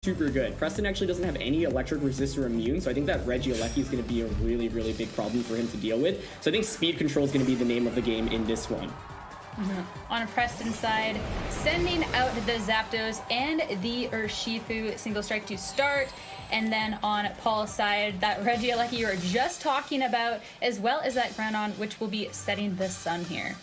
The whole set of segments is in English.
super good. Preston actually doesn't have any electric resist or immune, so I think that Regieleki is going to be a really, really big problem for him to deal with. So I think speed control is going to be the name of the game in this one. On Preston side, sending out the Zapdos and the Urshifu single strike to start. And then on Paul's side, that Regieleki you were just talking about, as well as that Groudon, which will be setting the sun here.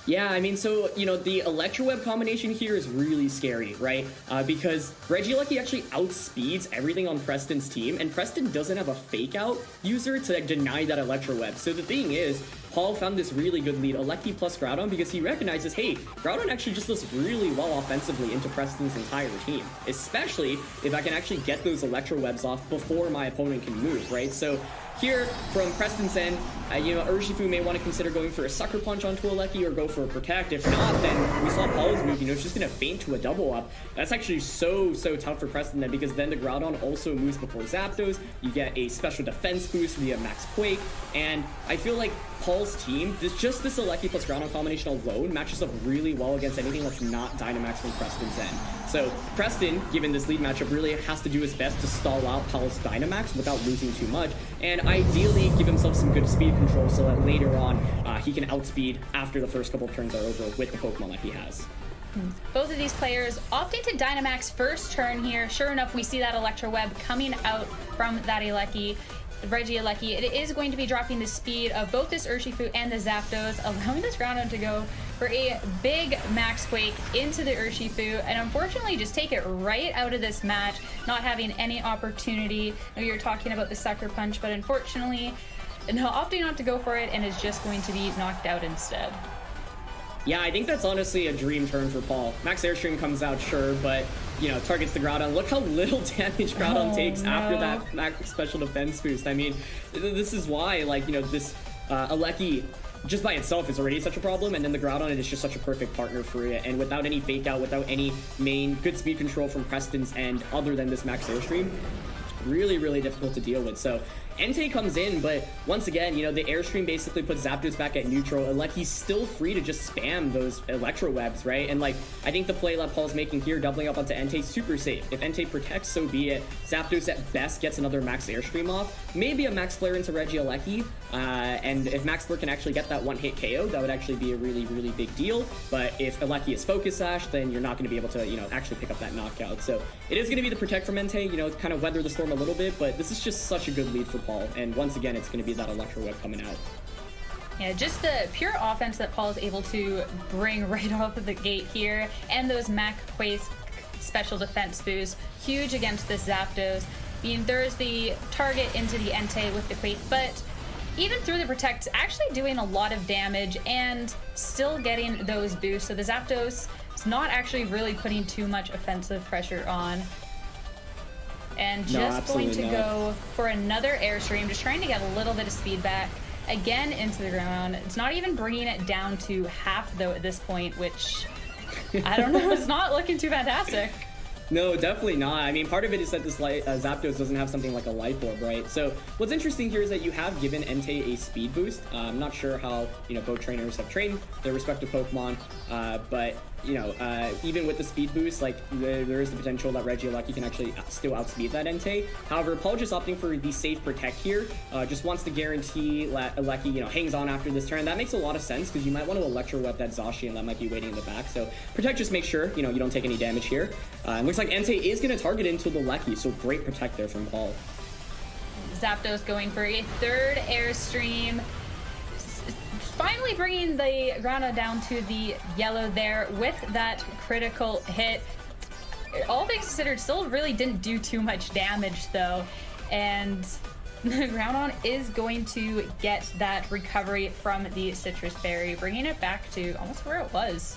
Yeah, I mean, so, you know, the Electro Web combination here is really scary, right? Because Regieleki actually outspeeds everything on Preston's team, and Preston doesn't have a Fake Out user to deny that Electro Web. So the thing is, Paul found this really good lead, Aleki plus Groudon, because he recognizes, hey, Groudon actually just does really well offensively into Preston's entire team, especially if I can actually get those Electro Webs off before my opponent can move, right? So here, from Preston's end, you know, Urshifu may want to consider going for a Sucker Punch onto Aleki or go for a Protect. If not, then we saw Paul's move, you know, it's just going to feint to a double up. That's actually so tough for Preston then, because then the Groudon also moves before Zapdos. You get a special defense boost via Max Quake, and I feel like Paul's team, just this Aleki plus Groudon combination alone matches up really well against anything that's not Dynamax from Preston's end. So Preston, given this lead matchup, really has to do his best to stall out Paul's Dynamax without losing too much, and ideally give himself some good speed control so that later on he can outspeed after the first couple of turns are over with the Pokemon that he has. Both of these players opting to Dynamax first turn here. Sure enough, we see that Electro Web coming out from that Regieleki. It is going to be dropping the speed of both this Urshifu and the Zapdos, allowing this Groudon to go for a big Max Quake into the Urshifu, and unfortunately just take it right out of this match, not having any opportunity. I know you're talking about the Sucker Punch, but unfortunately, no, opting not to go for it, and is just going to be knocked out instead. Yeah, I think that's honestly a dream turn for Paul. Max Airstream comes out, sure, but, you know, targets the Groudon. Look how little damage Groudon takes after that Max special defense boost. I mean, this is why, like, you know, this Aleki just by itself is already such a problem, and then the Groudon is just such a perfect partner for it. And without any Fake Out, without any main good speed control from Preston's end other than this Max Airstream, really difficult to deal with. So Entei comes in, but once again, you know, the Airstream basically puts Zapdos back at neutral, and like he's still free to just spam those Electro Webs, right? And like, I think the play that Paul's making here, doubling up onto Entei, super safe. If Entei protects, so be it. Zapdos at best gets another Max Airstream off, maybe a Max Flare into Regieleki, and if Max Flare can actually get that one-hit KO, that would actually be a really big deal. But if Aleki is Focus Sash, then you're not going to be able to, you know, actually pick up that knockout. So it is going to be the Protect from Entei, you know, kind of weather the storm a little bit, but this is just such a good lead for Paul, and once again, it's going to be that Electro Web coming out. Yeah, just the pure offense that Paul is able to bring right off of the gate here, and those Max Quake special defense boosts, huge against this Zapdos. I mean, there's the target into the Entei with the Quake, but even through the Protect, actually doing a lot of damage and still getting those boosts. So the Zapdos is not actually really putting too much offensive pressure on. And just going to go for another Airstream, just trying to get a little bit of speed back again into the ground. It's not even bringing it down to half, though, at this point, which, I don't know, it's not looking too fantastic. No, definitely not. I mean, part of it is that this Zapdos doesn't have something like a Life Orb, right? So what's interesting here is that you have given Entei a speed boost. I'm not sure how, you know, both trainers have trained their respective Pokemon, but, you know, even with the speed boost, like, there is the potential that Regieleki can actually still outspeed that Entei. However, Paul just opting for the safe Protect here, just wants to guarantee that Aleki, you know, hangs on after this turn. That makes a lot of sense, because you might want to Electro Web that Zacian that might be waiting in the back. So Protect just makes sure, you know, you don't take any damage here. Looks like Entei is going to target into the Aleki, so great Protect there from Paul. Zapdos going for a third Airstream. Finally bringing the Groudon down to the yellow there with that critical hit. All things considered, still really didn't do too much damage though. And the Groudon is going to get that recovery from the Citrus Berry, bringing it back to almost where it was.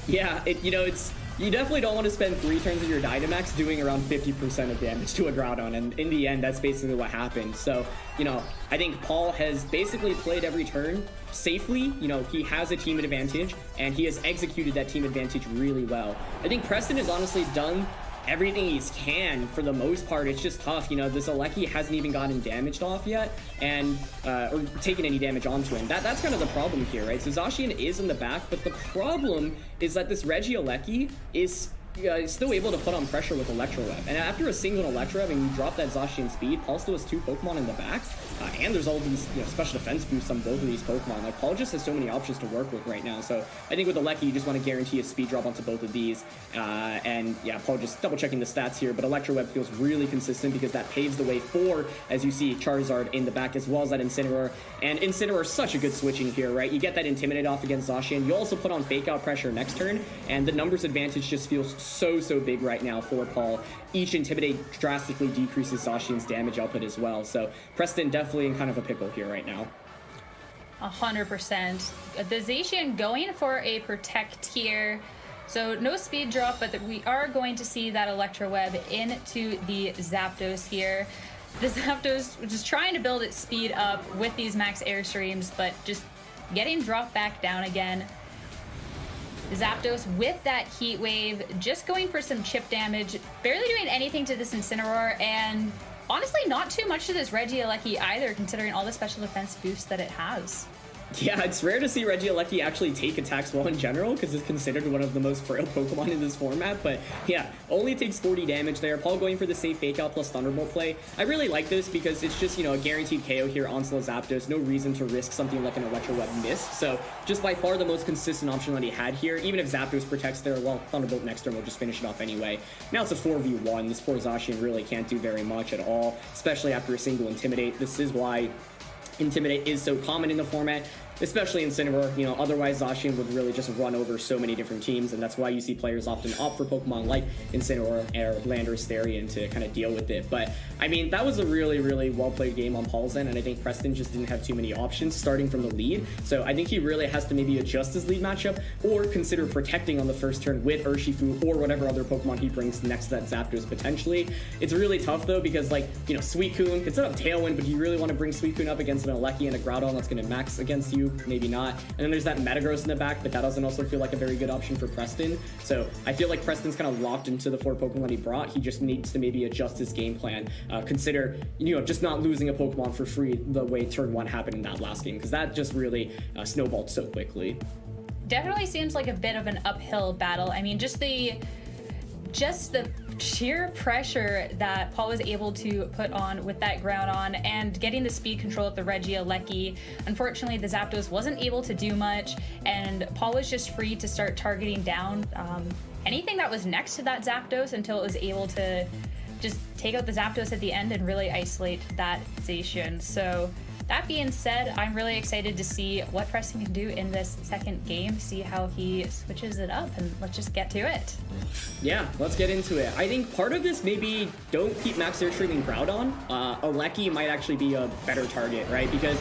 Yeah, you know, you definitely don't want to spend 3 turns of your Dynamax doing around 50% of damage to a Groudon, and in the end, that's basically what happened. So, you know, I think Paul has basically played every turn safely. You know, he has a team advantage, and he has executed that team advantage really well. I think Preston has honestly done everything he can for the most part. It's just tough, you know, this Aleki hasn't even gotten damaged off yet, and or taken any damage onto him. That's kind of the problem here, right? So Zacian is in the back, but the problem is that this Regieleki is still able to put on pressure with Electro Web. And after a single Electro Web and you drop that Zacian speed, Paul still has 2 Pokemon in the back. And there's all these special defense boosts on both of these Pokemon. Like, Paul just has so many options to work with right now. So I think with Alecki, you just want to guarantee a speed drop onto both of these. And yeah, Paul just double checking the stats here. But Electro Web feels really consistent because that paves the way for, as you see, Charizard in the back, as well as that Incineroar. And Incineroar is such a good switching here, right? You get that Intimidate off against Zacian. You also put on Fake Out pressure next turn. And the numbers advantage just feels so big right now for Paul. Each Intimidate drastically decreases Zacian's damage output as well. So Preston definitely in kind of a pickle here right now. 100%. The Zacian going for a Protect here. So no speed drop, but we are going to see that Electro Web into the Zapdos here. The Zapdos just trying to build its speed up with these max airstreams, but just getting dropped back down again. Zapdos with that Heat Wave, just going for some chip damage, barely doing anything to this Incineroar, and honestly not too much to this Regieleki either, considering all the special defense boosts that it has. Yeah, it's rare to see Regieleki actually take attacks well in general, because it's considered one of the most frail Pokemon in this format, but yeah, only takes 40 damage there. Paul going for the safe Fake Out plus Thunderbolt play. I really like this because it's just, a guaranteed KO here onto the Zapdos. No reason to risk something like an Electro Web miss, so just by far the most consistent option that he had here. Even if Zapdos protects there, well, Thunderbolt next turn will just finish it off anyway. Now it's a 4v1. This poor Zacian really can't do very much at all, especially after a single Intimidate. This is why Intimidate is so common in the format, especially in Incineroar. Otherwise Zacian would really just run over so many different teams, and that's why you see players often opt for Pokemon like Incineroar or Landorus Therian to kind of deal with it. But I mean, that was a really well played game on Paul's end, and I think Preston just didn't have too many options starting from the lead. So I think he really has to maybe adjust his lead matchup or consider protecting on the first turn with Urshifu or whatever other Pokemon he brings next to that Zapdos potentially. It's really tough though, because like, Suicune can set up Tailwind, but do you really want to bring Suicune up against an Alecki and a Groudon that's going to max against you? Maybe not. And then there's that Metagross in the back, but that doesn't also feel like a very good option for Preston. So I feel like Preston's kind of locked into the 4 Pokemon he brought. He just needs to maybe adjust his game plan. Consider, just not losing a Pokemon for free the way turn 1 happened in that last game, because that just really snowballed so quickly. Definitely seems like a bit of an uphill battle. I mean, just the sheer pressure that Paul was able to put on with that Groudon and getting the speed control of the Regieleki. Unfortunately, the Zapdos wasn't able to do much, and Paul was just free to start targeting down anything that was next to that Zapdos until it was able to just take out the Zapdos at the end and really isolate that Zacian. So that being said, I'm really excited to see what Preston can do in this second game, see how he switches it up, and let's just get to it. Yeah, let's get into it. I think part of this maybe don't keep max airstreaming Groudon. Alecki might actually be a better target, right? Because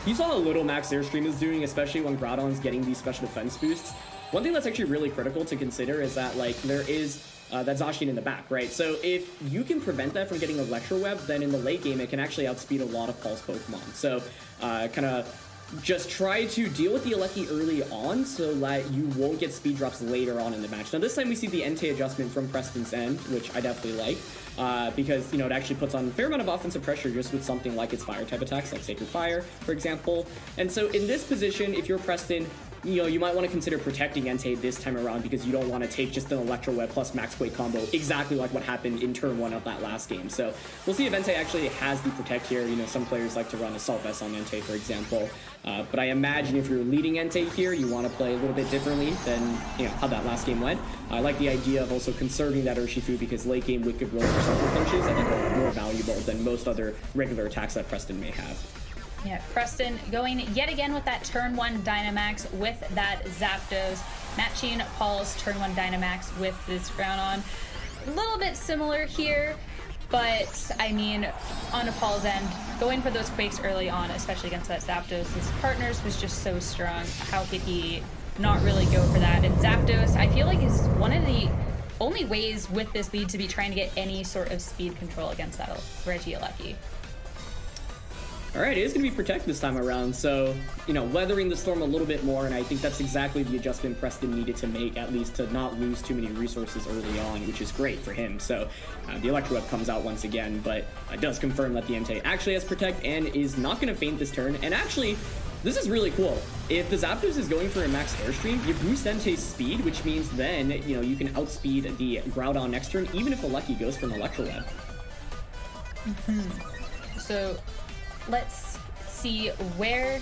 you saw how little max airstream is doing, especially when Groudon's getting these special defense boosts. One thing that's actually really critical to consider is that there is that Zacian in the back, right? So if you can prevent that from getting Electro Web, then in the late game, it can actually outspeed a lot of Pulse Pokemon. So kind of just try to deal with the Alecki early on so that you won't get speed drops later on in the match. Now this time we see the Entei adjustment from Preston's end, which I definitely like, because, it actually puts on a fair amount of offensive pressure just with something like its fire type attacks, like Sacred Fire, for example. And so in this position, if you're Preston, you might want to consider protecting Entei this time around, because you don't want to take just an Electro Web plus Max Quake combo, exactly like what happened in turn 1 of that last game. So we'll see if Entei actually has the protect here. Some players like to run Assault Vest on Entei, for example. But I imagine if you're leading Entei here, you want to play a little bit differently than how that last game went. I like the idea of also conserving that Urshifu, because late game Wicked Rolls or Sucker Punches I think are more valuable than most other regular attacks that Preston may have. Yeah, Preston going yet again with that turn 1 Dynamax with that Zapdos, matching Paul's turn 1 Dynamax with this Groudon. A little bit similar here, but I mean, on Paul's end, going for those Quakes early on, especially against that Zapdos, his partners was just so strong. How could he not really go for that? And Zapdos, I feel like, is one of the only ways with this lead to be trying to get any sort of speed control against that Regieleki. All right, it is going to be Protect this time around, so, weathering the storm a little bit more, and I think that's exactly the adjustment Preston needed to make, at least to not lose too many resources early on, which is great for him. So the Electro Web comes out once again, but it does confirm that the Entei actually has Protect and is not going to faint this turn, and actually This is really cool. If the Zapdos is going for a max Airstream, you boost Entei's speed, which means then, you know, you can outspeed the Groudon next turn, even if a Lucky goes for an Electro Web. So let's see where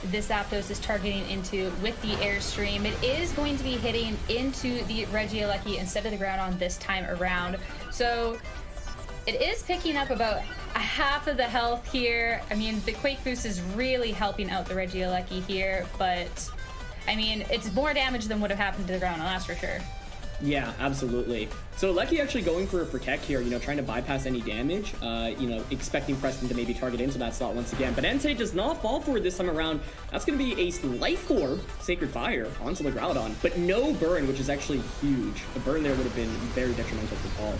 this Zapdos is targeting into with the Airstream. It is going to be hitting into the Regieleki instead of the Groudon this time around. So it is picking up about a half of the health here. I mean, the Quake Boost is really helping out the Regieleki here, but I mean, it's more damage than would have happened to the Groudon, that's for sure. Yeah, absolutely. So Lecky actually going for a Protect here, you know, trying to bypass any damage, you know, expecting Preston to maybe target into that slot once again. But Entei does not fall for it this time around. That's going to be a Life Orb, Sacred Fire, onto the Groudon, but no burn, which is actually huge. A burn there would have been very detrimental for Paul.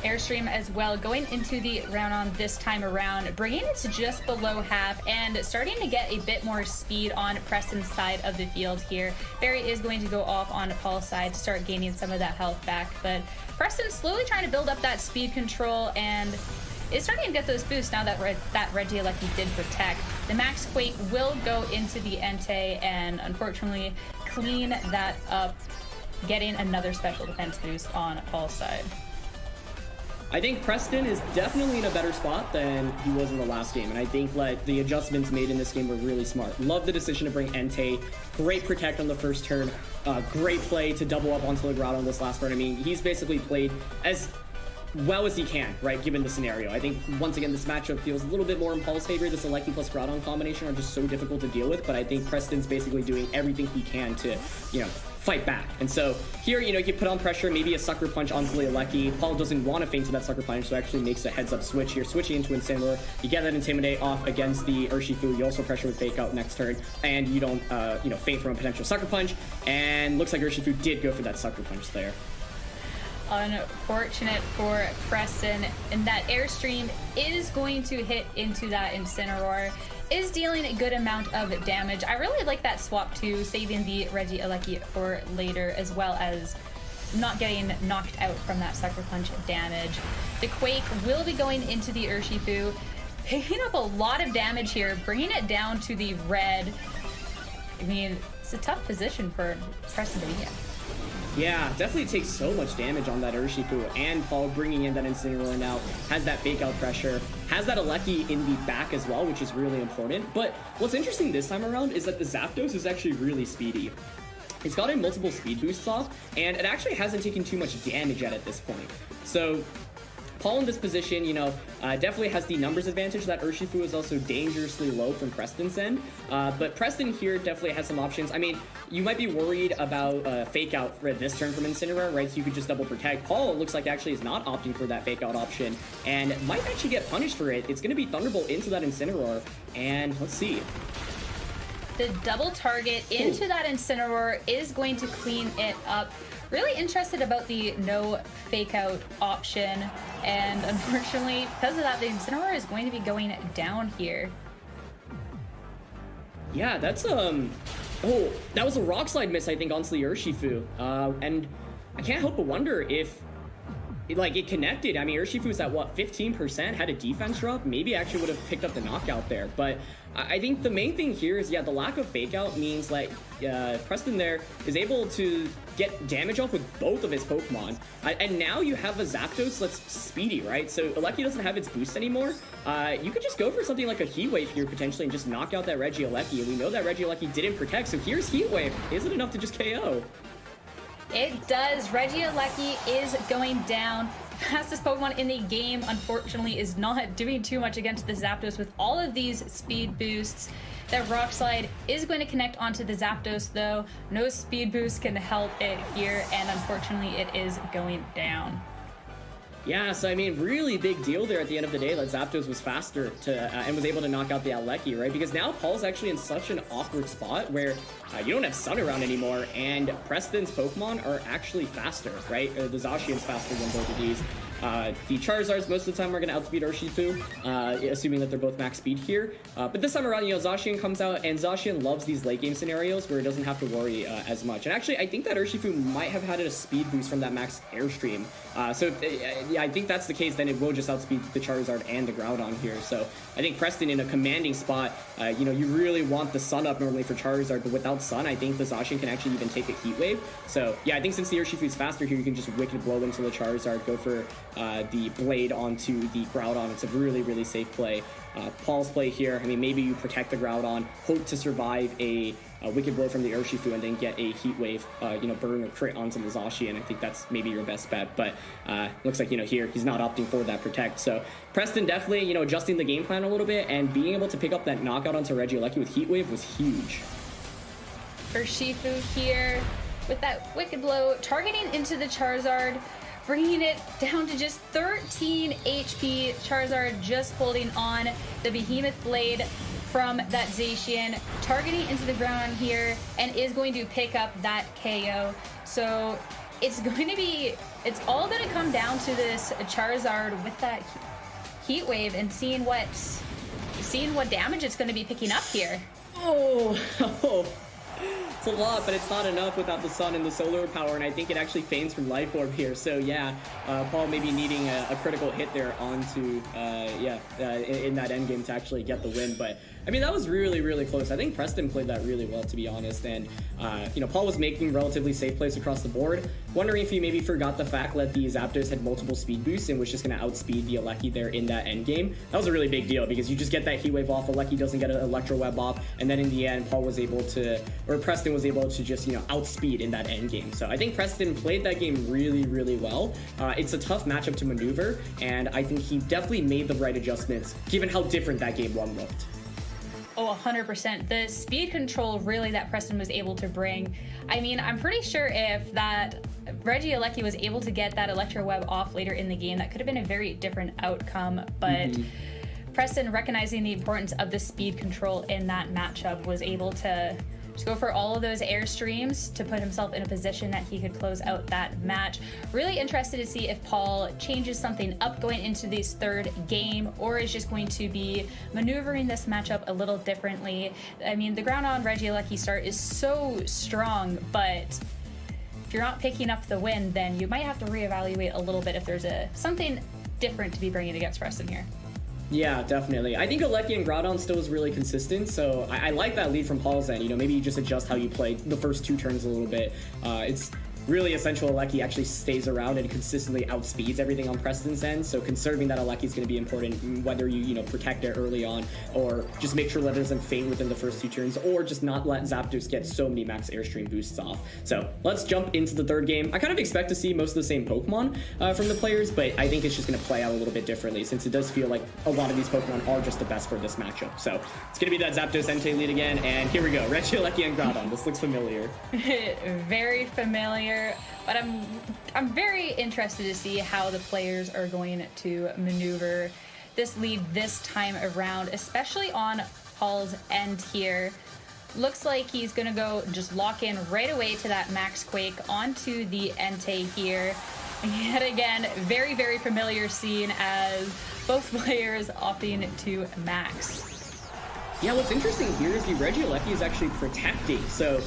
Airstream as well, going into the Groudon this time around, bringing it to just below half and starting to get a bit more speed on Preston's side of the field here. Barry is going to go off on Paul's side to start gaining some of that health back, but Preston's slowly trying to build up that speed control and is starting to get those boosts now that that Regieleki did Protect. The Max Quake will go into the Entei and unfortunately clean that up, getting another special defense boost on Paul's side. I think Preston is definitely in a better spot than he was in the last game, and I think like the adjustments made in this game were really smart. Love the decision to bring Entei. Great Protect on the first turn. Great play to double up onto the Groudon this last turn. I mean, he's basically played as well as he can, right, given the scenario. I think, once again, this matchup feels a little bit more in Paul's favor. This Electro plus Groudon combination are just so difficult to deal with, but I think Preston's basically doing everything he can to, you know, fight back. And so here, you know, you put on pressure, maybe a Sucker Punch onto Lecky. Paul doesn't want to feint to that Sucker Punch, so actually makes a heads-up switch here, switching into Incineroar. You get that Intimidate off against the Urshifu. You also pressure with Fake Out next turn, and you don't, you know, feint from a potential Sucker Punch. And looks like Urshifu did go for that Sucker Punch there. Unfortunate for Preston, and that Airstream is going to hit into that Incineroar, is dealing a good amount of damage. I really like that swap too, saving the Regieleki for later, as well as not getting knocked out from that Sucker Punch damage. The Quake will be going into the Urshifu, picking up a lot of damage here, bringing it down to the red. I mean, it's a tough position for Preston to be in. Yeah, definitely takes so much damage on that Urshifu, and Paul bringing in that Incineroar now, has that fake out pressure, has that Alecki in the back as well, which is really important. But what's interesting this time around is that the Zapdos is actually really speedy. It's gotten multiple speed boosts off, and it actually hasn't taken too much damage at this point. So Paul in this position, you know, definitely has the numbers advantage. That Urshifu is also dangerously low from Preston's end. But Preston here definitely has some options. I mean, you might be worried about Fake Out for this turn from Incineroar, right? So you could just double Protect. Paul, it looks like, actually is not opting for that Fake Out option and might actually get punished for it. It's going to be Thunderbolt into that Incineroar, and let's see. The double target into that Incineroar is going to clean it up. Really interested about the no fake out option, and unfortunately, because of that, the Incineroar is going to be going down here. Yeah, that's oh, that was a Rock Slide miss, I think, onto the Urshifu, and I can't help but wonder if it connected. I mean, Urshifu's at what, 15%, had a defense drop, maybe actually would have picked up the knockout there. But I think the main thing here is, yeah, the lack of fake out means like Preston there is able to get damage off with both of his Pokemon. And now you have a Zapdos that's speedy, right? So Alecki doesn't have its boost anymore. You could just go for something like a Heat Wave here potentially and just knock out that Regieleki. And we know that Regieleki didn't Protect, so here's Heat Wave. Is it enough to just KO? It does. Regieleki is going down. Fastest Pokemon in the game, unfortunately, is not doing too much against the Zapdos with all of these speed boosts. That Rock Slide is going to connect onto the Zapdos, though. No speed boost can help it here, and unfortunately, it is going down. Yeah, so I mean, really big deal there at the end of the day that Zapdos was faster and was able to knock out the Alecki, right? Because now Paul's actually in such an awkward spot where you don't have Sun around anymore, and Preston's Pokemon are actually faster, right? The Zacian's faster than both of these. The Charizards most of the time are going to outspeed Urshifu, assuming that they're both max speed here. But this time around, you know, Zacian comes out, and Zacian loves these late game scenarios where it doesn't have to worry as much. And actually, I think that Urshifu might have had a speed boost from that max Airstream. So yeah, I think that's the case, then it will just outspeed the Charizard and the Groudon here. So I think Preston in a commanding spot, you know, you really want the Sun up normally for Charizard, but without Sun, I think the Zacian can actually even take a Heat Wave. So yeah, I think since the Urshifu is faster here, you can just Wicked Blow into the Charizard, go for the Blade onto the Groudon. It's a really, really safe play. Paul's play here, I mean, maybe you protect the Groudon, hope to survive a Wicked Blow from the Urshifu, and then get a Heat Wave, you know, burn or crit onto the Zacian. I think that's maybe your best bet, but looks like, you know, here he's not opting for that protect. So Preston definitely, you know, adjusting the game plan a little bit, and being able to pick up that knockout onto Regieleki with Heat Wave was huge. Urshifu here with that Wicked Blow, targeting into the Charizard, bringing it down to just 13 HP. Charizard just holding on. The Behemoth Blade from that Zacian, targeting into the ground here, and is going to pick up that KO. So it's going to be, it's all going to come down to this Charizard with that Heat Wave and seeing what damage it's going to be picking up here. Oh. It's a lot, but it's not enough without the Sun and the solar power, and I think it actually feigns from Life Orb here. So yeah, Paul may be needing a critical hit there onto, in that endgame to actually get the win. But I mean, that was really, really close. I think Preston played that really well, to be honest. And, you know, Paul was making relatively safe plays across the board. Wondering if he maybe forgot the fact that the Zapdos had multiple speed boosts and was just going to outspeed the Alecki there in that endgame. That was a really big deal because you just get that Heat Wave off, Alecki doesn't get an Electro Web off, and then in the end, Paul was able to, or Preston was able to just, you know, outspeed in that endgame. So I think Preston played that game really, really well. It's a tough matchup to maneuver, and I think he definitely made the right adjustments given how different that game one looked. Oh, 100%. The speed control really that Preston was able to bring. I mean, I'm pretty sure if that Regieleki was able to get that Electro Web off later in the game, that could have been a very different outcome. But Preston, recognizing the importance of the speed control in that matchup, was able to go for all of those airstreams to put himself in a position that he could close out that match. Really interested to see if Paul changes something up going into this third game, or is just going to be maneuvering this matchup a little differently. I mean, the Groudon Regieleki start is so strong, but if you're not picking up the win, then you might have to reevaluate a little bit if there's something different to be bringing against Preston here. Yeah, definitely. I think Alecki and Groudon still is really consistent, so I like that lead from Paul's end. You know, maybe you just adjust how you play the first two turns a little bit. It's really essential Alecki actually stays around and consistently outspeeds everything on Preston's end, so conserving that Alecki is going to be important, whether you know, protect it early on, or just make sure that it doesn't faint within the first two turns, or just not let Zapdos get so many max Airstream boosts off. So let's jump into the third game. I kind of expect to see most of the same Pokemon from the players, but I think it's just going to play out a little bit differently, since it does feel like a lot of these Pokemon are just the best for this matchup. So it's going to be that Zapdos Entei lead again, and here we go. Regieleki and Groudon. This looks familiar. Very familiar. But I'm very interested to see how the players are going to maneuver this lead this time around, especially on Paul's end here. Looks like he's going to go just lock in right away to that Max Quake onto the Entei here. Yet again, very, very familiar scene as both players opting to max. Yeah, what's interesting here is the Regieleki is actually protecting, so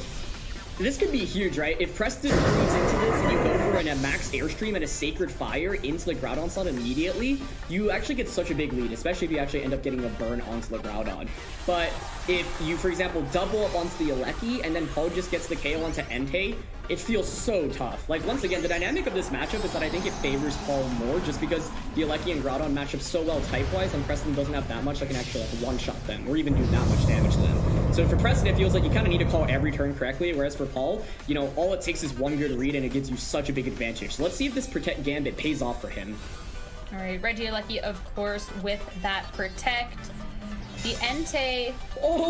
this could be huge, right? If Preston moves into this and you go for a max Airstream and a Sacred Fire into the Groudon slot immediately, you actually get such a big lead, especially if you actually end up getting a burn onto the Groudon. But if you, for example, double up onto the Alecki and then Paul just gets the KO onto Entei, it feels so tough. Like, once again, the dynamic of this matchup is that I think it favors Paul more, just because the Alecki and Groudon match up so well type-wise, and Preston doesn't have that much that can actually like one-shot them, or even do that much damage to them. So for Preston, it feels like you kind of need to call every turn correctly, whereas for Paul, you know, all it takes is one good read and it gives you such a big advantage. So let's see if this Protect Gambit pays off for him. All right, Regieleki, of course, with that Protect. The Entei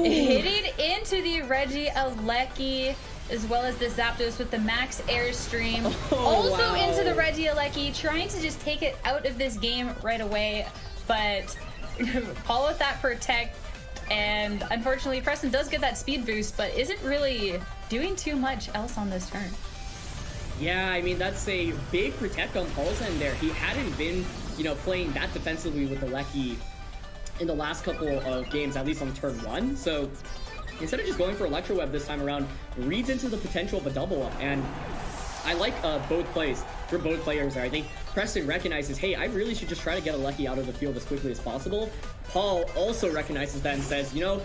hitting into the Regieleki, as well as the Zapdos with the Max Airstream. Also into the Regieleki, trying to just take it out of this game right away. But Paul with that Protect, and unfortunately Preston does get that speed boost, but isn't really doing too much else on this turn. Yeah, I mean, that's a big protect on Paul's end there. He hadn't been, you know, playing that defensively with the Lecky in the last couple of games, at least on turn 1. So instead of just going for Electro Web this time around, reads into the potential of a double up. And I like both plays for both players there. I think Preston recognizes, hey, I really should just try to get a Lecky out of the field as quickly as possible. Paul also recognizes that and says, you know,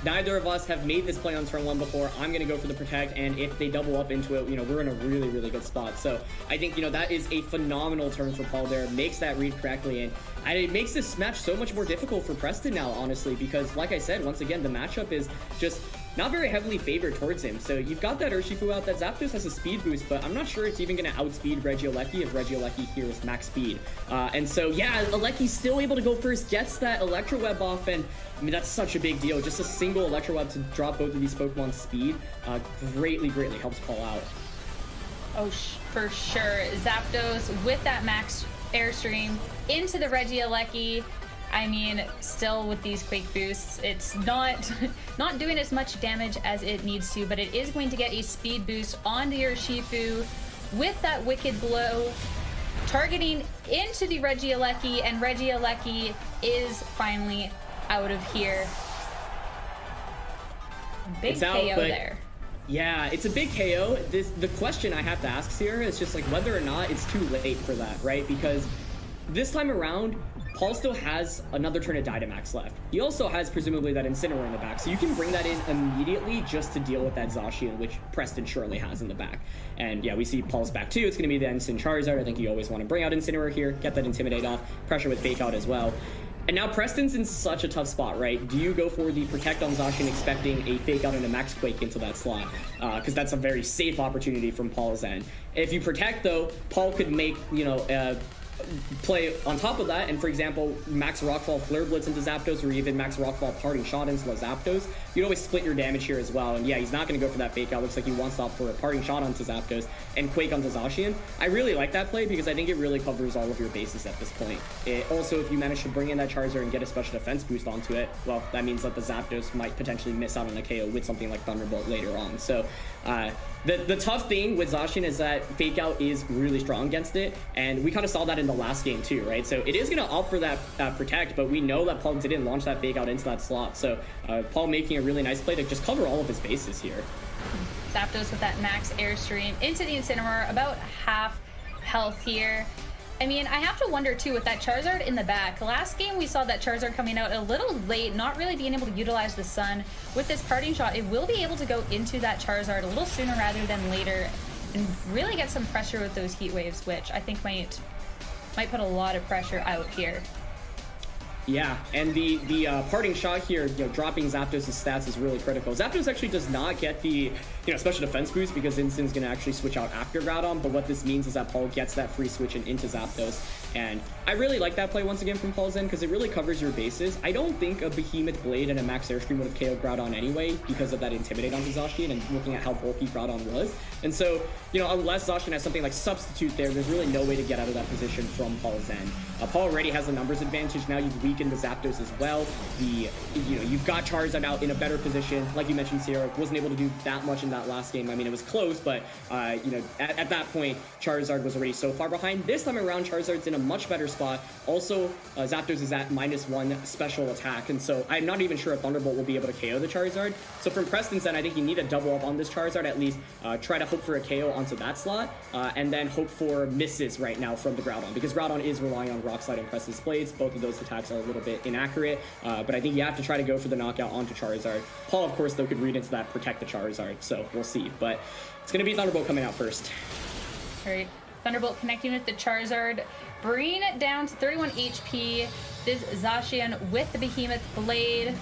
neither of us have made this play on turn 1 before. I'm going to go for the protect, and if they double up into it, you know, we're in a really, really good spot. So I think, you know, that is a phenomenal turn for Paul there. Makes that read correctly, and it makes this match so much more difficult for Preston now, honestly, because like I said, once again, the matchup is just not very heavily favored towards him. So you've got that Urshifu out. That Zapdos has a speed boost, but I'm not sure it's even going to outspeed Regieleki if Regieleki here is max speed. And so, yeah, Aleki's still able to go first, gets that Electro Web off, and I mean, that's such a big deal. Just a single Electro Web to drop both of these Pokemon's speed greatly helps Paul out. Oh, for sure. Zapdos with that max Airstream into the Regieleki. I mean, still with these Quake boosts, it's not doing as much damage as it needs to, but it is going to get a speed boost onto your Urshifu with that Wicked Blow, targeting into the Regieleki, and Regieleki is finally out of here. Big KO there. Yeah, it's a big KO. The question I have to ask here is just like whether or not it's too late for that, right? Because this time around, Paul still has another turn of Dynamax left. He also has presumably that Incineroar in the back, so you can bring that in immediately just to deal with that Zacian, which Preston surely has in the back. And yeah, we see Paul's back too. It's going to be the Instant Charizard. I think you always want to bring out Incineroar here, get that Intimidate off, pressure with Fake Out as well. And now Preston's in such a tough spot, right? Do you go for the Protect on Zacian expecting a Fake Out and a Max Quake into that slot? Because that's a very safe opportunity from Paul's end. If you Protect, though, Paul could make, you know, play on top of that, and for example, Max Rockfall Flare Blitz into Zapdos, or even Max Rockfall Parting Shot into Zapdos. You'd always split your damage here as well, and yeah, he's not going to go for that Fake Out. Looks like he wants to opt for a Parting Shot onto Zapdos and Quake onto Zacian. I really like that play because I think it really covers all of your bases at this point. Also, if you manage to bring in that Charizard and get a special defense boost onto it, well, that means that the Zapdos might potentially miss out on a KO with something like Thunderbolt later on. So the tough thing with Zacian is that Fake Out is really strong against it, and we kind of saw that in the last game too, right? So it is going to opt for that Protect, but we know that Paul didn't launch that Fake Out into that slot. So Paul making a really nice play to just cover all of his bases here. Zapdos with that max Airstream into the Incineroar, about half health here. I mean, I have to wonder too with that Charizard in the back. Last game we saw that Charizard coming out a little late, not really being able to utilize the sun. With this Parting Shot, it will be able to go into that Charizard a little sooner rather than later and really get some pressure with those Heat Waves, which I think might put a lot of pressure out here. Yeah, and the Parting Shot here, you know, dropping Zapdos' stats is really critical. Zapdos actually does not get the, you know, special defense boost because Instin's going to actually switch out after Groudon, but what this means is that Paul gets that free switch into Zapdos, and I really like that play once again from Paul's end because it really covers your bases. I don't think a Behemoth Blade and a Max Airstream would have KO'd Groudon anyway because of that Intimidate onto Zacian and looking at how bulky Groudon was. And so, you know, unless Zacian has something like Substitute there, there's really no way to get out of that position from Paul's end. Paul already has the numbers advantage. Now you've weakened the Zapdos as well. You've got Charizard out in a better position. Like you mentioned, Sierra wasn't able to do that much in that last game. I mean, it was close, but you know, at that point, Charizard was already so far behind. This time around, Charizard's in a much better spot. Also, Zapdos is at -1 special attack, and so I'm not even sure if Thunderbolt will be able to KO the Charizard. So from Preston's end, I think you need a double up on this Charizard, at least try to hope for a KO onto that slot, and then hope for misses right now from the Groudon, because Groudon is relying on Rock Slide and Preston's Blades. Both of those attacks are a little bit inaccurate, but I think you have to try to go for the knockout onto Charizard. Paul, of course, though, could read into that Protect the Charizard, so we'll see. But it's going to be Thunderbolt coming out first. All right, Thunderbolt connecting with the Charizard, bringing it down to 31 HP. This Zacian with the Behemoth Blade,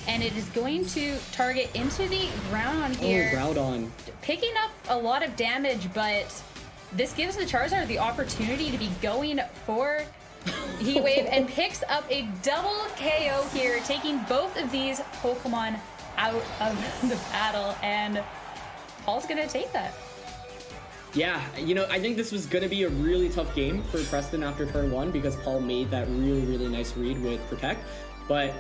and it is going to target into the Groudon here. Oh, Groudon. Picking up a lot of damage, but this gives the Charizard the opportunity to be going for Heat Wave and picks up a double KO here, taking both of these Pokemon out of the battle, and Paul's gonna take that. Yeah, you know, I think this was going to be a really tough game for Preston after turn 1 because Paul made that really, really nice read with Protect. But